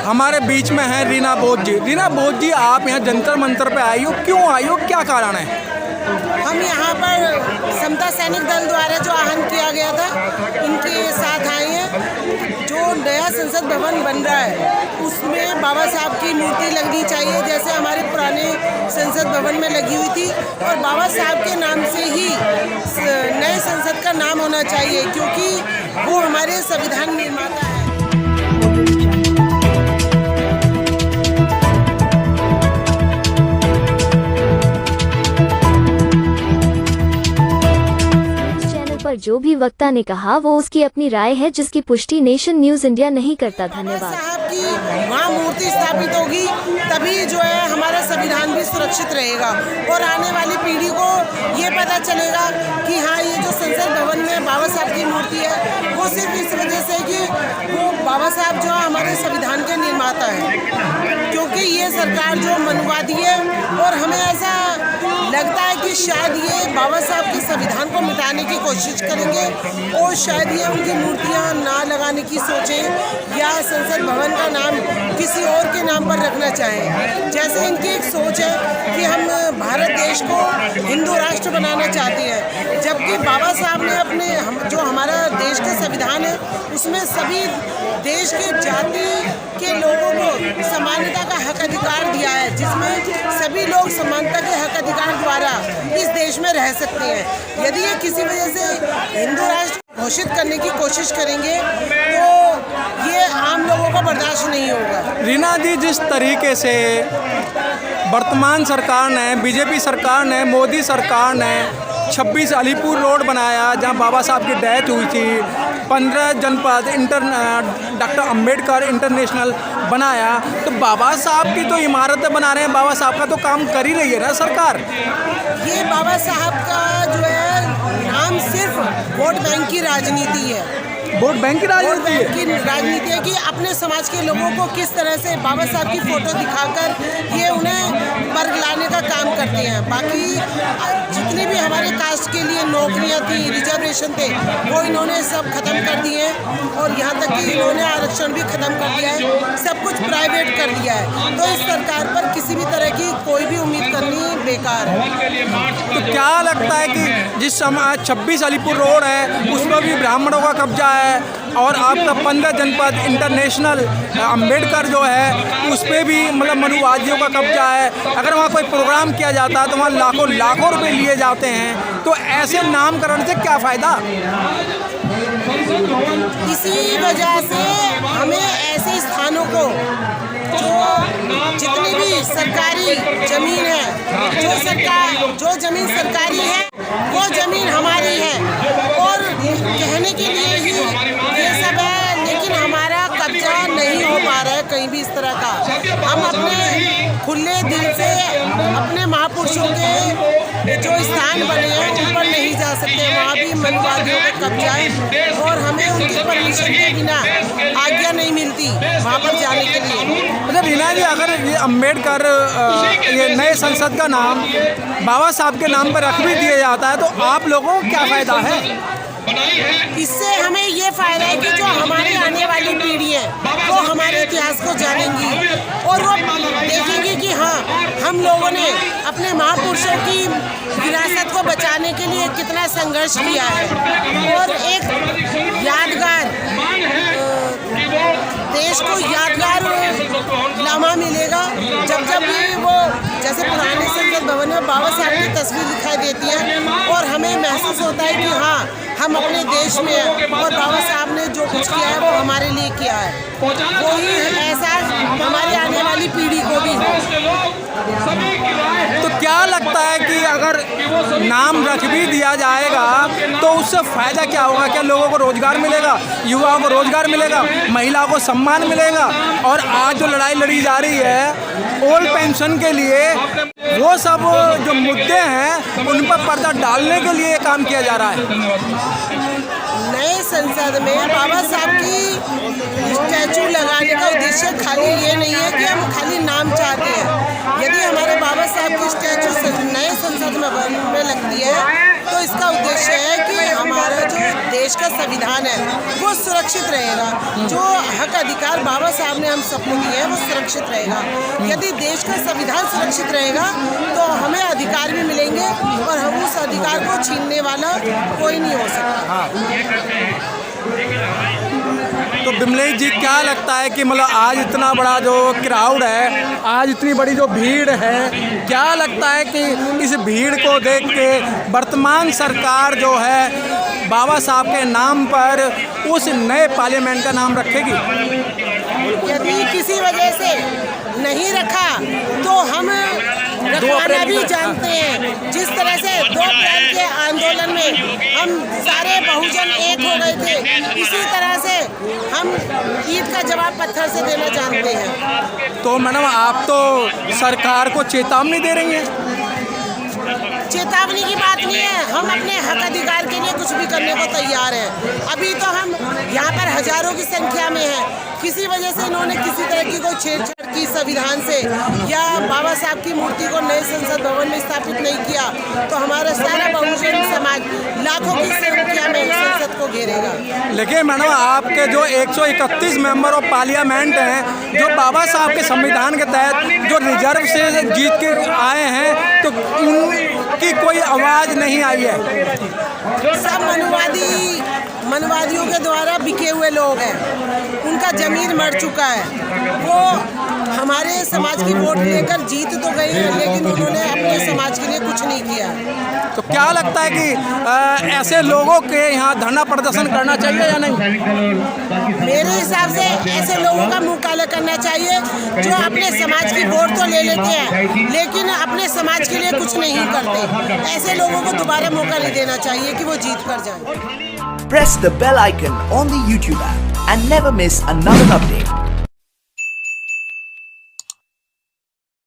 हमारे बीच में है रीना बोध जी। रीना बोध जी, आप यहाँ जंतर मंतर पे आई हो, क्यों आई हो, क्या कारण है? हम यहाँ पर समता सैनिक दल द्वारा जो आहन किया गया था, इनके साथ आए हैं। जो नया संसद भवन बन रहा है उसमें बाबा साहब की मूर्ति लगनी चाहिए, जैसे हमारे पुराने संसद भवन में लगी हुई थी, और बाबा साहब के नाम से ही नए संसद का नाम होना चाहिए, क्योंकि वो हमारे संविधान निर्माता है। पर जो भी वक्ता ने कहा वो उसकी अपनी राय है, जिसकी पुष्टि नेशन न्यूज इंडिया नहीं करता। धन्यवाद। साहब की वहाँ मूर्ति स्थापित होगी तभी जो है हमारा संविधान भी सुरक्षित रहेगा, और आने वाली पीढ़ी को ये पता चलेगा कि हाँ, ये जो संसद भवन में बाबा साहब की मूर्ति है वो सिर्फ इस वजह से कि वो बाबा साहब जो हमारे संविधान के निर्माता है, क्योंकि ये सरकार जो मनुवादी है, और हमें ऐसा लगता है कि शायद ये बाबा साहब के संविधान को मिटाने की कोशिश करेंगे, और शायद ये उनकी मूर्तियां ना लगाने की सोचें, या संसद भवन का नाम किसी और के नाम पर रखना चाहें। जैसे इनकी एक सोच है कि हम भारत देश को हिंदू राष्ट्र बनाना चाहते हैं, जबकि बाबा साहब ने जो हमारा देश का संविधान है उसमें सभी देश के जाति के लोगों को समानता का हक अधिकार दिया है, जिसमें सभी लोग समानता के हक अधिकार द्वारा इस देश में रह सकते हैं। यदि ये किसी वजह से हिंदू राष्ट्र घोषित करने की कोशिश करेंगे तो ये आम लोगों को बर्दाश्त नहीं होगा। रीना जी, जिस तरीके से वर्तमान सरकार ने, बीजेपी सरकार ने, मोदी सरकार ने 26 अलीपुर रोड बनाया जहां बाबा साहब की डेथ हुई थी, 15 जनपद डॉक्टर अंबेडकर इंटरनेशनल बनाया, तो बाबा साहब की तो इमारतें बना रहे हैं, बाबा साहब का तो काम कर ही रही है ना सरकार। ये बाबा साहब का जो है नाम सिर्फ वोट बैंक की राजनीति है। वोट बैंक की राजनीति है कि अपने समाज के लोगों को किस तरह से बाबा साहब की फोटो दिखाकर ये उन्हें वर्ग लाने का काम करते हैं। बाकी जितनी भी हमारे कास्ट के लिए नौकरियां थी, रिजर्वेशन थे, वो इन्होंने सब खत्म कर दिए हैं, और यहाँ तक कि इन्होंने आरक्षण भी खत्म कर दिया है, सब कुछ प्राइवेट कर दिया है। तो इस सरकार पर किसी भी तरह की कोई भी उम्मीद करनी बेकार है। तो क्या लगता है कि जिस समय 26 अलीपुर रोड है उस पर भी ब्राह्मणों का कब्जा है, और आपका 15 जनपद इंटरनेशनल अंबेडकर जो है उस पर भी मतलब मनुवादियों का कब्जा है, अगर वहाँ कोई प्रोग्राम किया जाता है तो वहाँ लाखों रुपए लिए जाते हैं, तो ऐसे नामकरण से क्या फ़ायदा? इसी वजह से हमें ऐसे स्थानों को, जो जितनी भी सरकारी ज़मीन है, जो ज़मीन सरकारी है वो ज़मीन हमारी है, और कहने के लिए ही ये सब है, लेकिन हमारा कब्जा नहीं हो पा रहा है कहीं भी इस तरह का। हम अपने खुले दिल से अपने महापुरुषों के जो स्थान बने हैं उन पर नहीं जा सकते, वहाँ भी मनुवादियों का कब्जा है, और हमें उनकी परमिशन के बिना आज्ञा नहीं मिलती वहाँ पर जाने के लिए। मतलब रीना जी, अगर ये अंबेडकर ये नए संसद का नाम बाबा साहब के नाम पर रख भी दिया जाता है तो आप लोगों को क्या फ़ायदा है? इससे हमें ये फ़ायदा है कि जो हमारी आने वाली पीढ़ी है वो हमारे इतिहास को जानेंगी, और वो देखेंगी कि हाँ, हम लोगों ने अपने महापुरुषों की विरासत को बचाने के लिए कितना संघर्ष किया है, और एक यादगार देश को यादगार लम्हा मिलेगा जब भी वो, जैसे पुराने संसद भवन में बाबा साहब की तस्वीर दिखाई देती है, और हमें महसूस होता है कि हाँ, हम अपने देश में हैं, और बाबा साहब ने जो कुछ किया है वो हमारे लिए किया है, वही एहसास हमारी आने वाली पीढ़ी को भी हो। तो क्या लगता है कि अगर नाम रख भी दिया जाएगा तो उससे फ़ायदा क्या होगा? क्या लोगों को रोज़गार मिलेगा, युवाओं को रोज़गार मिलेगा, महिलाओं को सम्मान मिलेगा? और आज जो लड़ाई लड़ी जा रही है ओल्ड पेंशन के लिए, वो सब जो मुद्दे हैं उन पर पर्दा डालने के लिए काम किया जा रहा है। नए संसद में बाबा साहब की स्टैचू लगाने का उद्देश्य खाली ये नहीं है कि हम खाली नाम चाहते हैं। यदि हमारे बाबा साहब की स्टैचू नए संसद में लगती है तो इसका उद्देश्य है कि हमारा जो देश का संविधान है वो सुरक्षित रहेगा, जो हक अधिकार बाबा साहब ने हम सबको दिए हैं वो सुरक्षित रहेगा। यदि देश का संविधान सुरक्षित रहेगा तो हमें अधिकार भी मिलेंगे और हम उस अधिकार को छीनने वाला कोई नहीं हो सकता। तो बिमलेश जी, क्या लगता है कि मतलब आज इतना बड़ा जो क्राउड है, आज इतनी बड़ी जो भीड़ है, क्या लगता है कि इस भीड़ को देख के वर्तमान सरकार जो है बाबा साहब के नाम पर उस नए पार्लियामेंट का नाम रखेगी? यदि किसी वजह से नहीं रखा तो हम रखवाना भी जानते हैं। जिस तरह से 2 अप्रैल के आंदोलन में हम सारे बहुजन एक हो गए थे, इसी तरह से हम ईद का जवाब पत्थर से देना जानते हैं। तो मैडम, आप तो सरकार को चेतावनी दे रही हैं। चेतावनी की बात नहीं है, हम अपने हक अधिकार के लिए कुछ भी करने को तैयार हैं। अभी तो हम यहाँ पर हजारों की संख्या में हैं। किसी वजह से इन्होंने किसी तरह की कोई छेड़छाड़ की संविधान से या बाबा साहब की मूर्ति को नए संसद भवन में स्थापित नहीं किया तो हमारा सारा बहुजन समाज लाखों की संख्या में संसद को घेरेगा। लेकिन मैडम, आपके जो 131 मेंबर ऑफ पार्लियामेंट हैं, जो बाबा साहब के संविधान के तहत जो रिजर्व से जीत के आए हैं, तो उनकी कोई आवाज़ नहीं आई है। सब मनवादियों के द्वारा बिके हुए लोग हैं, उनका जमीन मर चुका है। वो हमारे समाज की वोट लेकर जीत तो गए हैं, लेकिन उन्होंने अपने समाज के लिए कुछ नहीं किया। तो क्या लगता है कि ऐसे लोगों के यहाँ धरना प्रदर्शन करना चाहिए या नहीं? मेरे हिसाब से ऐसे लोगों का मुंह काला करना चाहिए जो अपने समाज की वोट तो ले लेते हैं लेकिन अपने समाज के लिए कुछ नहीं करते। ऐसे लोगों को दोबारा मौका नहीं देना चाहिए कि वो जीत कर जाए। Press the bell icon on the YouTube app and never miss another update.